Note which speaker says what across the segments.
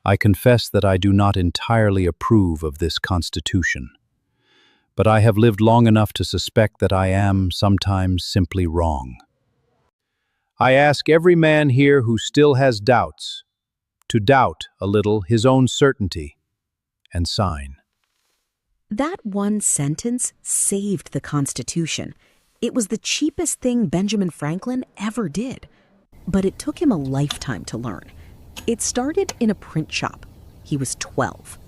Speaker 1: I confess that I do not entirely approve of this Constitution, but I have lived long enough to suspect that I am sometimes simply wrong. I ask every man here who still has doubts to doubt a little his own certainty and sign.
Speaker 2: That one sentence saved the Constitution. It was the cheapest thing Benjamin Franklin ever did. But it took him a lifetime to learn. It started in a print shop. He was 12.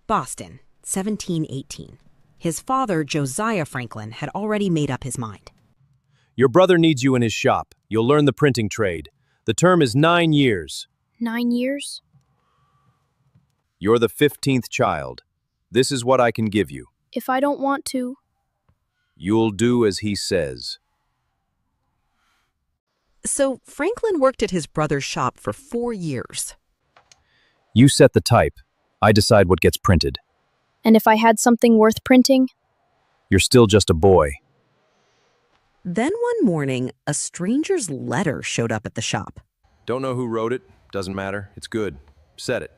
Speaker 2: Boston, 1718. His father, Josiah Franklin, had already made up his mind.
Speaker 1: Your brother needs you in his shop. You'll learn the printing trade. The term is 9 years.
Speaker 3: 9 years?
Speaker 1: You're the 15th child. This is what I can give you.
Speaker 3: If I don't want to.
Speaker 1: You'll do as he says.
Speaker 2: So Franklin worked at his brother's shop for 4 years.
Speaker 1: You set the type. I decide what gets printed.
Speaker 3: And if I had something worth printing?
Speaker 1: You're still just a boy.
Speaker 2: Then one morning, a stranger's letter showed up at the shop.
Speaker 1: Don't know who wrote it. Doesn't matter. It's good. Set it.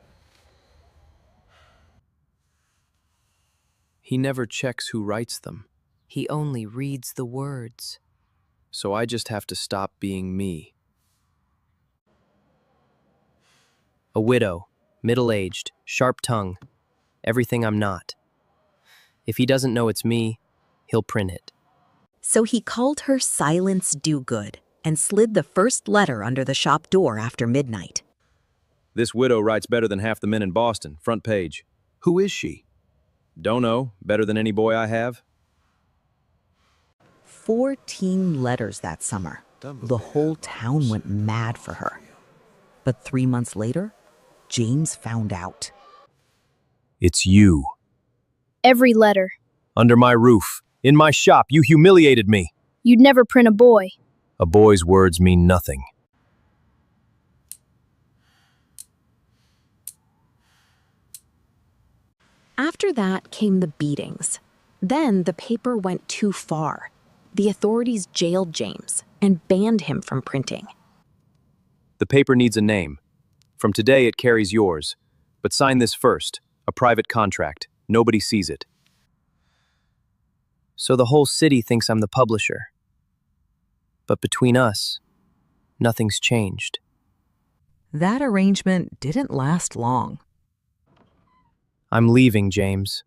Speaker 4: He never checks who writes them. He only reads the words. So I just have to stop being me. A widow, middle-aged, sharp tongue, everything I'm not. If he doesn't know it's me, he'll print it.
Speaker 2: So he called her Silence Do-Good and slid the first letter under the shop door after midnight.
Speaker 1: This widow writes better than half the men in Boston. Front page. Who is she? Don't know. Better than any boy I have.
Speaker 2: 14 letters that summer. The whole town went mad for her. But 3 months later, James found out.
Speaker 1: It's you.
Speaker 3: Every letter.
Speaker 1: Under my roof. In my shop, you humiliated me.
Speaker 3: You'd never print a boy.
Speaker 1: A boy's words mean nothing.
Speaker 2: After that came the beatings. Then the paper went too far. The authorities jailed James and banned him from printing.
Speaker 1: The paper needs a name. From today, it carries yours. But sign this first, a private contract. Nobody sees it.
Speaker 4: So the whole city thinks I'm the publisher. But between us, nothing's changed.
Speaker 2: That arrangement didn't last long.
Speaker 4: I'm leaving, James.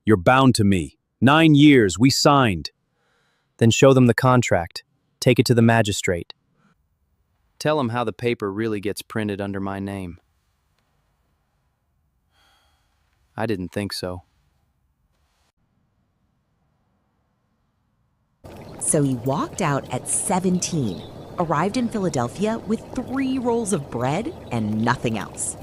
Speaker 1: You're bound to me. 9 years, we signed.
Speaker 4: Then show them the contract. Take it to the magistrate. Tell him how the paper really gets printed under my name. I didn't think so.
Speaker 2: So he walked out at 17, arrived in Philadelphia with 3 rolls of bread and nothing else.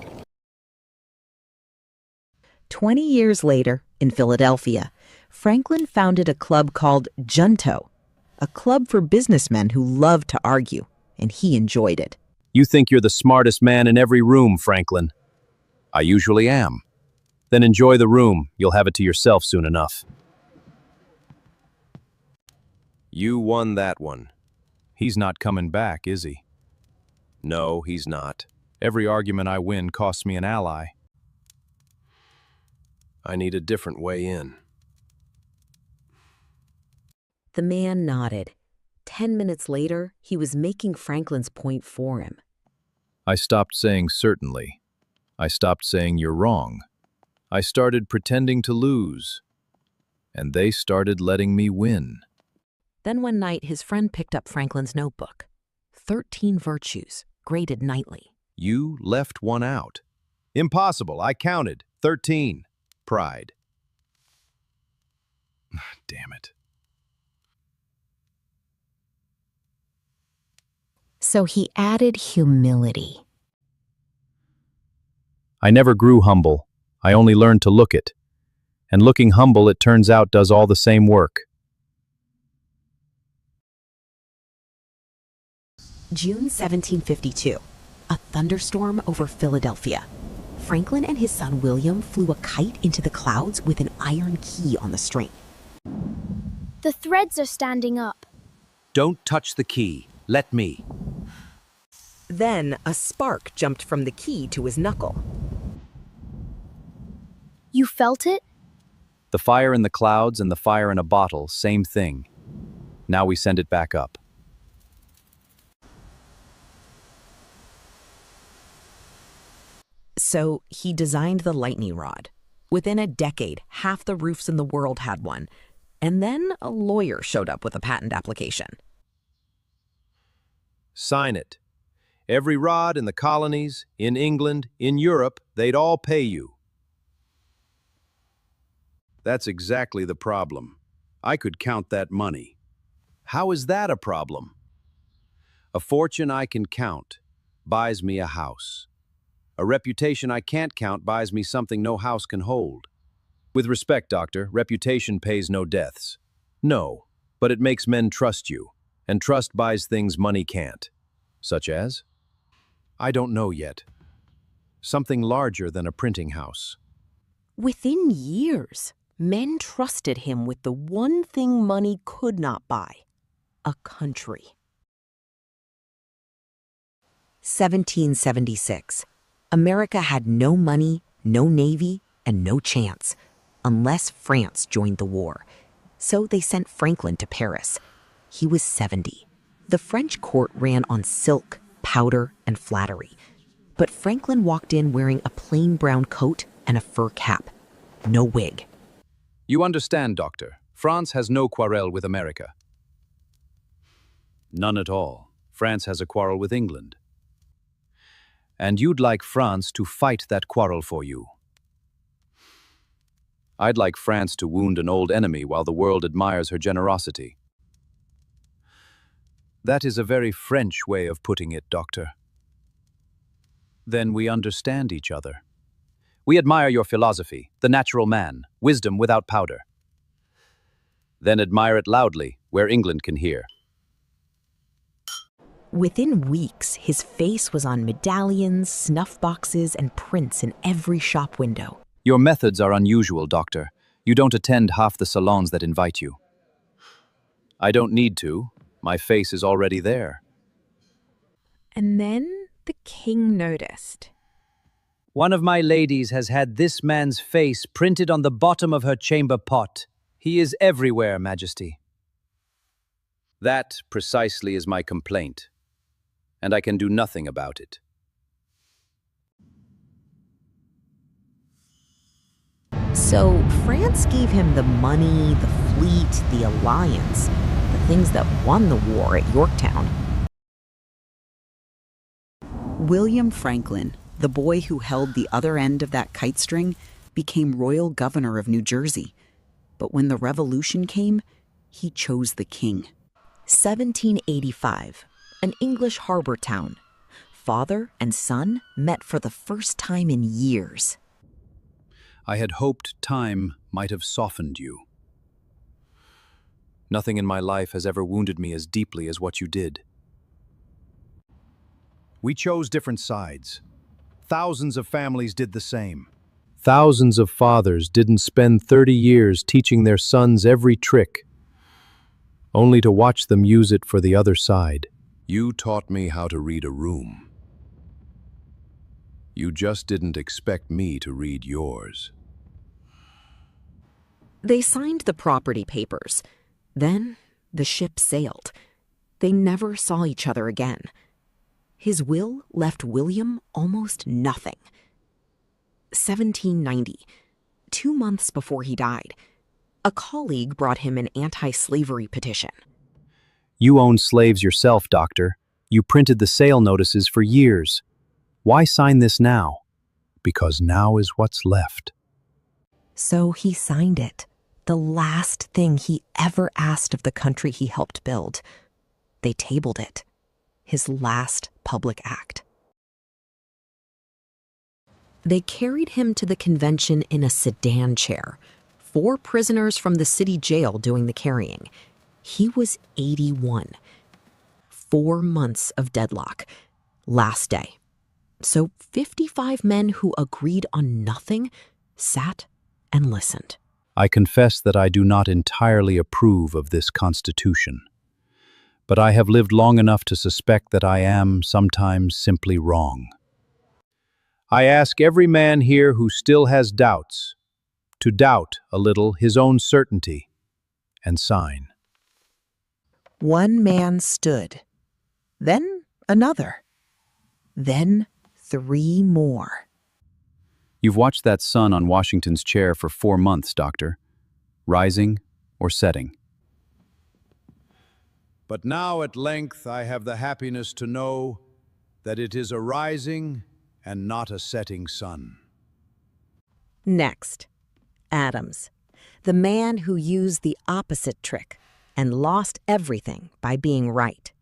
Speaker 2: 20 years later, in Philadelphia, Franklin founded a club called Junto, a club for businessmen who loved to argue, and he enjoyed it.
Speaker 1: You think you're the smartest man in every room, Franklin. I usually am. Then enjoy the room. You'll have it to yourself soon enough. You won that one. He's not coming back, is he? No, he's not. Every argument I win costs me an ally. I need a different way in.
Speaker 2: The man nodded. 10 minutes later, he was making Franklin's point for him.
Speaker 1: I stopped saying certainly. I stopped saying you're wrong. I started pretending to lose. And they started letting me win.
Speaker 2: Then one night, his friend picked up Franklin's notebook. 13 virtues, graded nightly.
Speaker 1: You left one out. Impossible. I counted. 13. Pride. Damn it.
Speaker 2: So he added humility.
Speaker 1: I never grew humble. I only learned to look it. And looking humble, it turns out, does all the same work.
Speaker 2: June 1752. A thunderstorm over Philadelphia. Franklin and his son William flew a kite into the clouds with an iron key on the string.
Speaker 3: The threads are standing up.
Speaker 1: Don't touch the key. Let me.
Speaker 2: Then a spark jumped from the key to his knuckle.
Speaker 3: You felt it?
Speaker 1: The fire in the clouds and the fire in a bottle, same thing. Now we send it back up.
Speaker 2: So he designed the lightning rod. Within a decade, half the roofs in the world had one. And then a lawyer showed up with a patent application.
Speaker 1: Sign it. Every rod in the colonies, in England, in Europe, they'd all pay you. That's exactly the problem. I could count that money. How is that a problem? A fortune I can count buys me a house. A reputation I can't count buys me something no house can hold. With respect, doctor, reputation pays no deaths. No, but it makes men trust you, and trust buys things money can't. Such as? I don't know yet. Something larger than a printing house.
Speaker 2: Within years, men trusted him with the one thing money could not buy: a country. 1776. America had no money, no navy, and no chance, unless France joined the war. So they sent Franklin to Paris. He was 70. The French court ran on silk, powder, and flattery. But Franklin walked in wearing a plain brown coat and a fur cap. No wig.
Speaker 1: You understand, doctor. France has no quarrel with America. None at all. France has a quarrel with England. And you'd like France to fight that quarrel for you. I'd like France to wound an old enemy while the world admires her generosity. That is a very French way of putting it, doctor. Then we understand each other. We admire your philosophy, the natural man, wisdom without powder. Then admire it loudly, where England can hear.
Speaker 2: Within weeks, his face was on medallions, snuff boxes, and prints in every shop window.
Speaker 1: Your methods are unusual, doctor. You don't attend half the salons that invite you. I don't need to. My face is already there.
Speaker 5: And then the king noticed.
Speaker 6: One of my ladies has had this man's face printed on the bottom of her chamber pot. He is everywhere, Majesty.
Speaker 1: That precisely is my complaint, and I can do nothing about it.
Speaker 2: So France gave him the money, the fleet, the alliance, the things that won the war at Yorktown. William Franklin, the boy who held the other end of that kite string, became royal governor of New Jersey. But when the revolution came, he chose the king. 1785, an English harbor town. Father and son met for the first time in years.
Speaker 1: I had hoped time might have softened you. Nothing in my life has ever wounded me as deeply as what you did. We chose different sides. Thousands of families did the same. Thousands of fathers didn't spend 30 years teaching their sons every trick, only to watch them use it for the other side. You taught me how to read a room. You just didn't expect me to read yours.
Speaker 2: They signed the property papers. Then the ship sailed. They never saw each other again. His will left William almost nothing. 1790, 2 months before he died, a colleague brought him an anti-slavery petition.
Speaker 1: You own slaves yourself, doctor. You printed the sale notices for years. Why sign this now? Because now is what's left.
Speaker 2: So he signed it, the last thing he ever asked of the country he helped build. They tabled it, his last public act. They carried him to the convention in a sedan chair, 4 prisoners from the city jail doing the carrying. He was 81. 4 months of deadlock. Last day. So 55 men who agreed on nothing sat and listened.
Speaker 1: I confess that I do not entirely approve of this Constitution, but I have lived long enough to suspect that I am sometimes simply wrong. I ask every man here who still has doubts to doubt a little his own certainty and sign.
Speaker 2: One man stood, then another, then 3 more.
Speaker 1: You've watched that sun on Washington's chair for 4 months, Doctor, rising or setting. But now at length I have the happiness to know that it is a rising and not a setting sun.
Speaker 2: Next, Adams, the man who used the opposite trick and lost everything by being right.